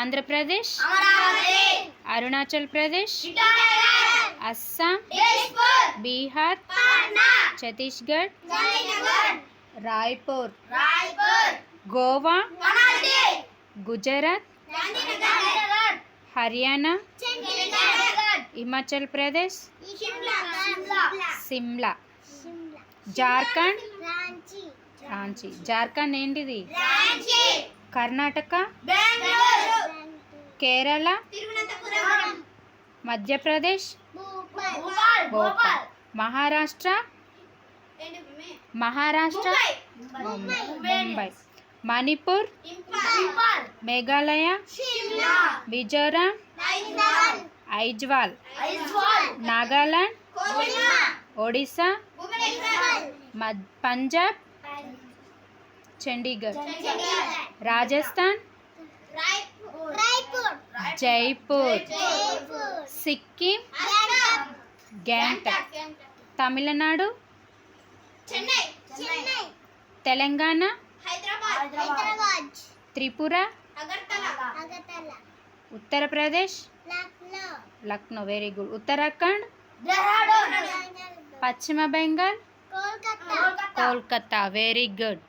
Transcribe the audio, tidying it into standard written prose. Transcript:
ఆంధ్రప్రదేశ్, అరుణాచల్ ప్రదేశ్, అస్సాం, బీహార్, ఛత్తీస్గఢ్, రాయ్పూర్, గోవా, గుజరాత్, హర్యానా, హిమాచల్ ప్రదేశ్, సిమ్లా, జార్ఖండ్, రాంచీ. జార్ఖండ్ ఏంటిది? Karnataka, Kerala, Madhya Pradesh, Bhopal. Maharashtra, Mumbai. Manipur, Meghalaya, Mizoram, Aizawl, Nagaland, Odisha, Punjab, Chandigarh, Rajasthan, Jaipur, Sikkim, Gangtok. Tamil Nadu, Telangana, Tripura, Uttar Pradesh, Lucknow. Very good. Uttarakhand, Paschim Bengal, Kolkata. Very good.